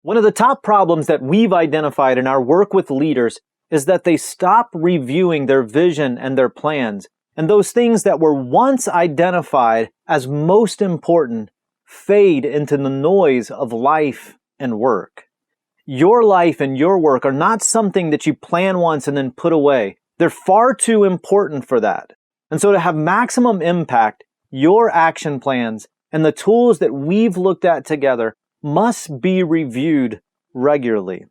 One of the top problems that we've identified in our work with leaders is that they stop reviewing their vision and their plans, and those things that were once identified as most important fade into the noise of life and work. Your life and your work are not something that you plan once and then put away. They're far too important for that. And so to have maximum impact, your action plans and the tools that we've looked at together must be reviewed regularly.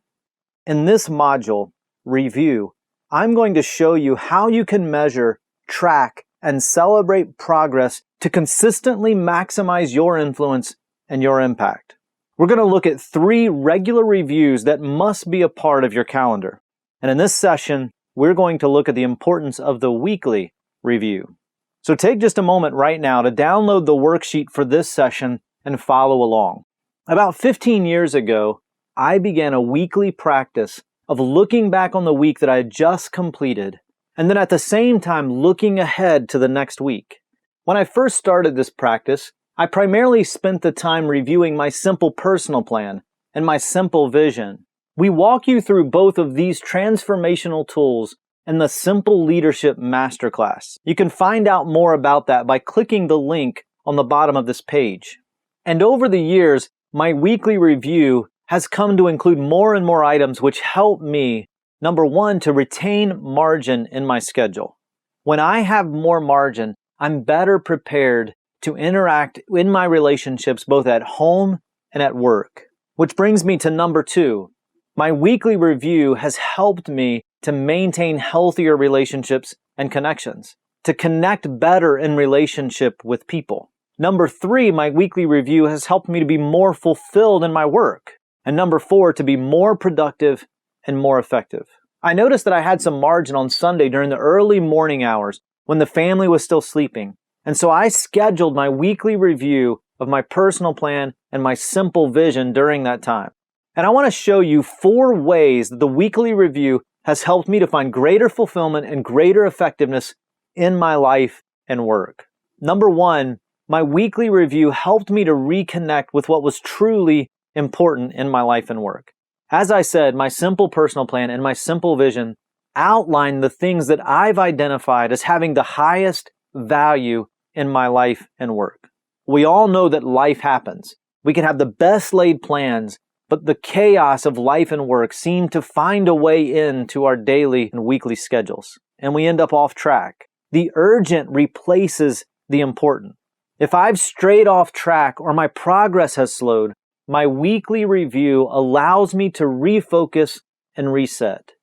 In this module, Review, I'm going to show you how you can measure, track, and celebrate progress to consistently maximize your influence and your impact. We're going to look at 3 regular reviews that must be a part of your calendar. And in this session, we're going to look at the importance of the weekly review. So take just a moment right now to download the worksheet for this session and follow along. About 15 years ago, I began a weekly practice of looking back on the week that I had just completed, and then at the same time looking ahead to the next week. When I first started this practice, I primarily spent the time reviewing my simple personal plan and my simple vision. We walk you through both of these transformational tools in the Simple Leadership Masterclass. You can find out more about that by clicking the link on the bottom of this page. And over the years, my weekly review has come to include more and more items which help me, number 1, to retain margin in my schedule. When I have more margin, I'm better prepared to interact in my relationships both at home and at work. Which brings me to number 2. My weekly review has helped me to maintain healthier relationships and connections, to connect better in relationship with people. Number 3, my weekly review has helped me to be more fulfilled in my work. And number 4, to be more productive and more effective. I noticed that I had some margin on Sunday during the early morning hours when the family was still sleeping. And so I scheduled my weekly review of my personal plan and my simple vision during that time. And I want to show you 4 ways that the weekly review has helped me to find greater fulfillment and greater effectiveness in my life and work. Number 1, my weekly review helped me to reconnect with what was truly important in my life and work. As I said, my simple personal plan and my simple vision outline the things that I've identified as having the highest value in my life and work. We all know that life happens. We can have the best laid plans, but the chaos of life and work seem to find a way into our daily and weekly schedules, and we end up off track. The urgent replaces the important. If I've strayed off track or my progress has slowed, my weekly review allows me to refocus and reset.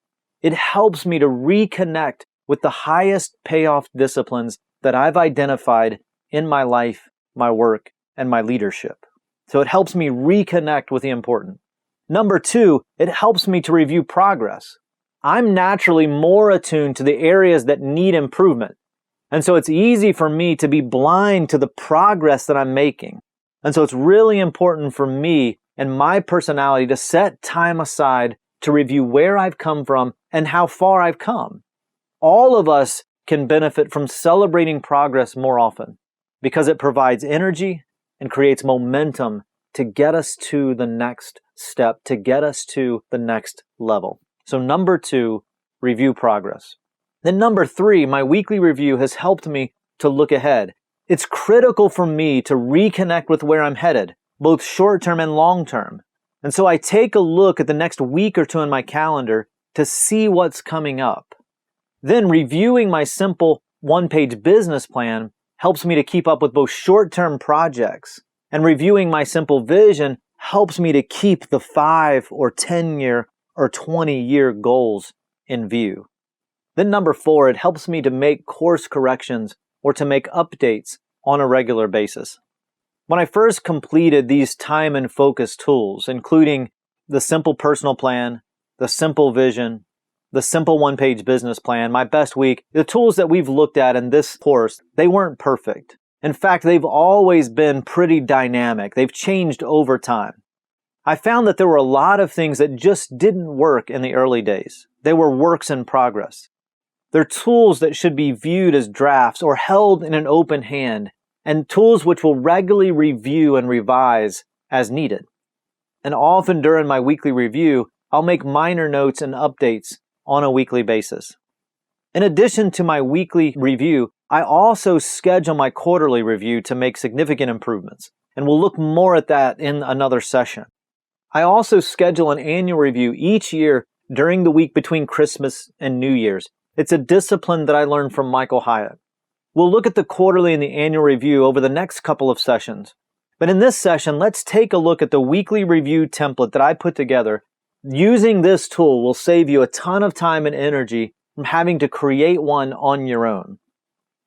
It helps me to reconnect with the highest payoff disciplines that I've identified in my life, my work, and my leadership. So it helps me reconnect with the important. Number 2, it helps me to review progress. I'm naturally more attuned to the areas that need improvement. And so it's easy for me to be blind to the progress that I'm making. And so it's really important for me and my personality to set time aside to review where I've come from and how far I've come. All of us can benefit from celebrating progress more often because it provides energy and creates momentum to get us to the next step, to get us to the next level. So number 2, review progress. Then number 3, my weekly review has helped me to look ahead. It's critical for me to reconnect with where I'm headed, both short-term and long-term. And so I take a look at the next week or 2 in my calendar to see what's coming up. Then reviewing my simple one-page business plan helps me to keep up with both short-term projects, and reviewing my simple vision helps me to keep the 5 or 10-year or 20-year goals in view. Then number 4, it helps me to make course corrections or to make updates on a regular basis. When I first completed these time and focus tools, including the simple personal plan, the simple vision, the simple one-page business plan, my best week, the tools that we've looked at in this course, they weren't perfect. In fact, they've always been pretty dynamic. They've changed over time. I found that there were a lot of things that just didn't work in the early days. They were works in progress. They're tools that should be viewed as drafts or held in an open hand, and tools which will regularly review and revise as needed. And often during my weekly review, I'll make minor notes and updates on a weekly basis. In addition to my weekly review, I also schedule my quarterly review to make significant improvements, and we'll look more at that in another session. I also schedule an annual review each year during the week between Christmas and New Year's. It's a discipline that I learned from Michael Hyatt. We'll look at the quarterly and the annual review over the next couple of sessions. But in this session, let's take a look at the weekly review template that I put together. Using this tool will save you a ton of time and energy from having to create one on your own.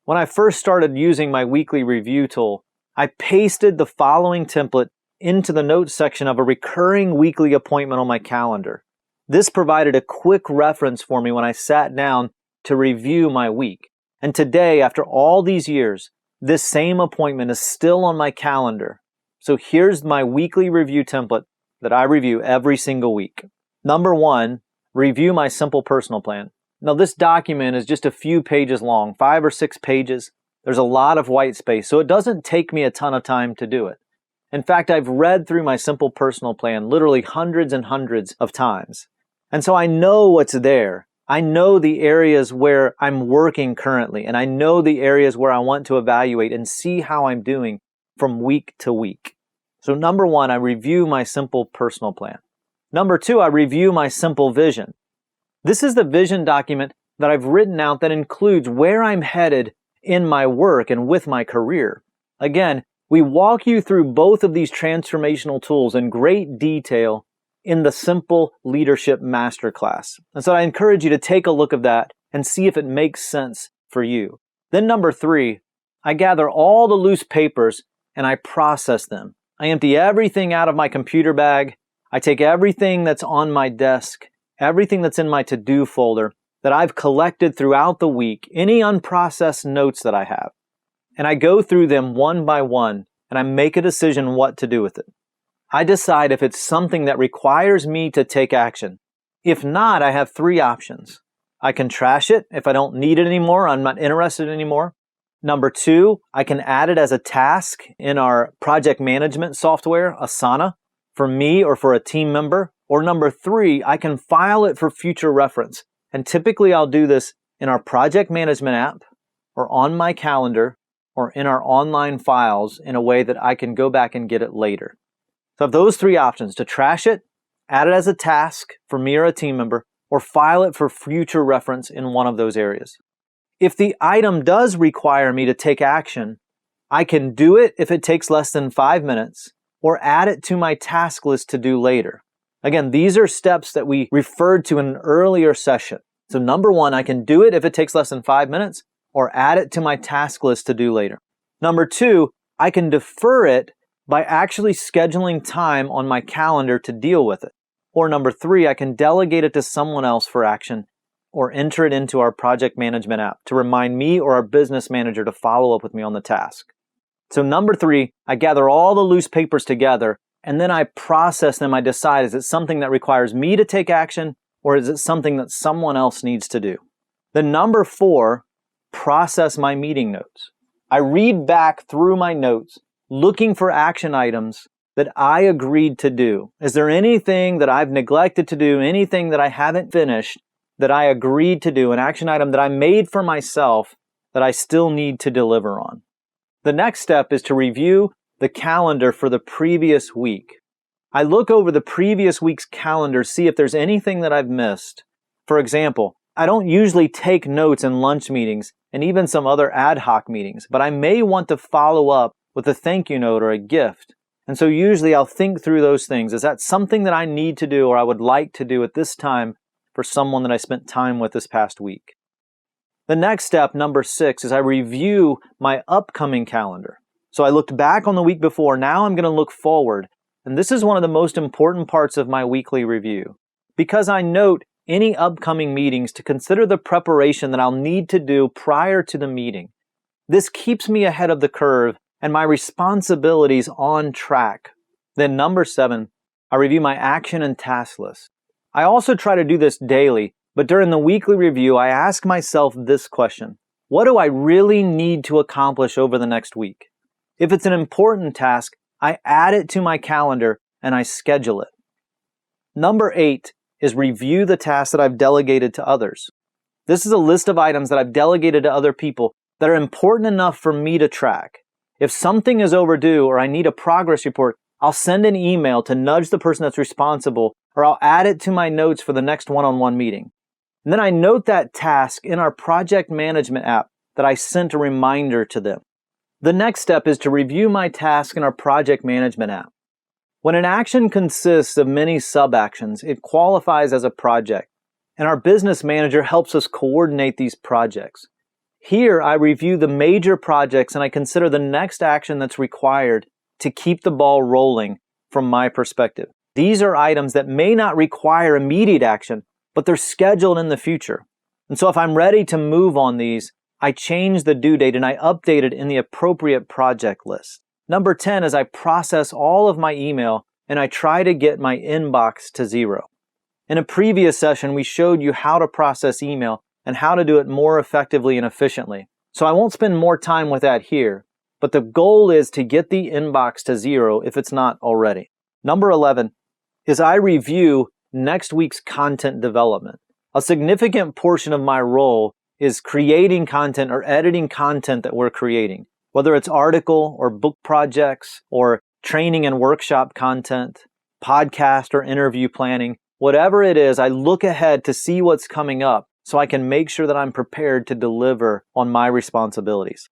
When I first started using my weekly review tool, I pasted the following template into the notes section of a recurring weekly appointment on my calendar. This provided a quick reference for me when I sat down to review my week. And today, after all these years, this same appointment is still on my calendar. So here's my weekly review template that I review every single week. Number 1, review my simple personal plan. Now this document is just a few pages long, 5 or 6 pages. There's a lot of white space, so it doesn't take me a ton of time to do it. In fact, I've read through my simple personal plan literally hundreds and hundreds of times. And so I know what's there. I know the areas where I'm working currently, and I know the areas where I want to evaluate and see how I'm doing from week to week. So number 1, I review my simple personal plan. Number 2, I review my simple vision. This is the vision document that I've written out that includes where I'm headed in my work and with my career. Again, we walk you through both of these transformational tools in great detail in the Simple Leadership Masterclass. And so I encourage you to take a look at that and see if it makes sense for you. Then number 3, I gather all the loose papers and I process them. I empty everything out of my computer bag. I take everything that's on my desk, everything that's in my to-do folder that I've collected throughout the week, any unprocessed notes that I have, and I go through them one by one and I make a decision what to do with it. I decide if it's something that requires me to take action. If not, I have 3 options. I can trash it if I don't need it anymore, I'm not interested anymore. Number 2, I can add it as a task in our project management software, Asana, for me or for a team member. Or number 3, I can file it for future reference. And typically I'll do this in our project management app or on my calendar or in our online files in a way that I can go back and get it later. So I have those 3 options: to trash it, add it as a task for me or a team member, or file it for future reference in one of those areas. If the item does require me to take action, I can do it if it takes less than 5 minutes, or add it to my task list to do later. Again, these are steps that we referred to in an earlier session. So number 1, I can do it if it takes less than 5 minutes, or add it to my task list to do later. Number 2, I can defer it by actually scheduling time on my calendar to deal with it. Or number 3, I can delegate it to someone else for action or enter it into our project management app to remind me or our business manager to follow up with me on the task. So number 3, I gather all the loose papers together and then I process them. I decide, is it something that requires me to take action or is it something that someone else needs to do? Then number 4, process my meeting notes. I read back through my notes looking for action items that I agreed to do. Is there anything that I've neglected to do, anything that I haven't finished that I agreed to do, an action item that I made for myself that I still need to deliver on? The next step is to review the calendar for the previous week. I look over the previous week's calendar, see if there's anything that I've missed. For example, I don't usually take notes in lunch meetings and even some other ad hoc meetings, but I may want to follow up with a thank you note or a gift. And so usually I'll think through those things. Is that something that I need to do or I would like to do at this time for someone that I spent time with this past week? The next step, number 6, is I review my upcoming calendar. So I looked back on the week before, now I'm going to look forward. And this is one of the most important parts of my weekly review, because I note any upcoming meetings to consider the preparation that I'll need to do prior to the meeting. This keeps me ahead of the curve and my responsibilities on track. Then number 7, I review my action and task list. I also try to do this daily, but during the weekly review, I ask myself this question: what do I really need to accomplish over the next week? If it's an important task, I add it to my calendar and I schedule it. Number 8 is review the tasks that I've delegated to others. This is a list of items that I've delegated to other people that are important enough for me to track. If something is overdue or I need a progress report, I'll send an email to nudge the person that's responsible, or I'll add it to my notes for the next one-on-one meeting. And then I note that task in our project management app that I sent a reminder to them. The next step is to review my task in our project management app. When an action consists of many sub-actions, it qualifies as a project, and our business manager helps us coordinate these projects. Here, I review the major projects and I consider the next action that's required to keep the ball rolling from my perspective. These are items that may not require immediate action, but they're scheduled in the future. And so if I'm ready to move on these, I change the due date and I update it in the appropriate project list. Number 10 is I process all of my email and I try to get my inbox to 0. In a previous session, we showed you how to process email and how to do it more effectively and efficiently. So I won't spend more time with that here, but the goal is to get the inbox to 0 if it's not already. Number 11 is I review next week's content development. A significant portion of my role is creating content or editing content that we're creating, whether it's article or book projects or training and workshop content, podcast or interview planning. Whatever it is, I look ahead to see what's coming up so I can make sure that I'm prepared to deliver on my responsibilities.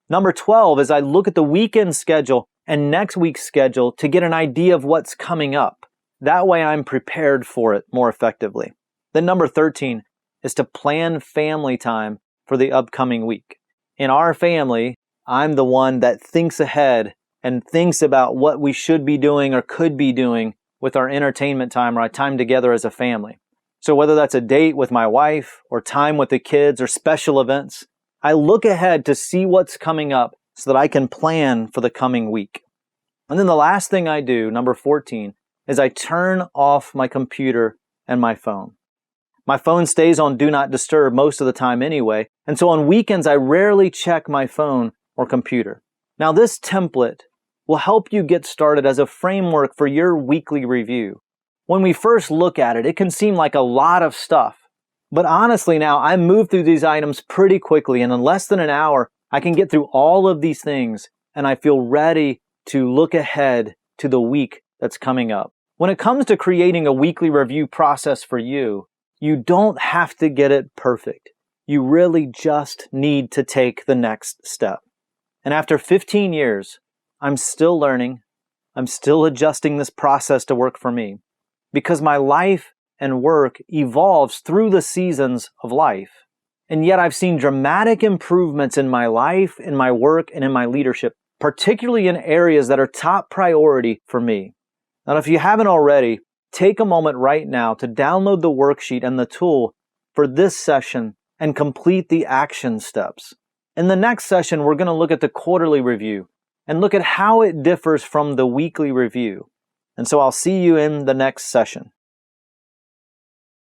Number 12 is I look at the weekend schedule and next week's schedule to get an idea of what's coming up. That way I'm prepared for it more effectively. Then number 13 is to plan family time for the upcoming week. In our family, I'm the one that thinks ahead and thinks about what we should be doing or could be doing with our entertainment time or our time together as a family. So whether that's a date with my wife or time with the kids or special events, I look ahead to see what's coming up so that I can plan for the coming week. And then the last thing I do, number 14, is I turn off my computer and my phone. My phone stays on Do Not Disturb most of the time anyway, and so on weekends I rarely check my phone or computer. Now this template will help you get started as a framework for your weekly review. When we first look at it, it can seem like a lot of stuff. But honestly now, I move through these items pretty quickly, and in less than an hour, I can get through all of these things, and I feel ready to look ahead to the week that's coming up. When it comes to creating a weekly review process for you, you don't have to get it perfect. You really just need to take the next step. And after 15 years, I'm still learning. I'm still adjusting this process to work for me because my life and work evolves through the seasons of life. And yet I've seen dramatic improvements in my life, in my work, and in my leadership, particularly in areas that are top priority for me. Now, if you haven't already, take a moment right now to download the worksheet and the tool for this session and complete the action steps. In the next session, we're going to look at the quarterly review and look at how it differs from the weekly review. And so I'll see you in the next session.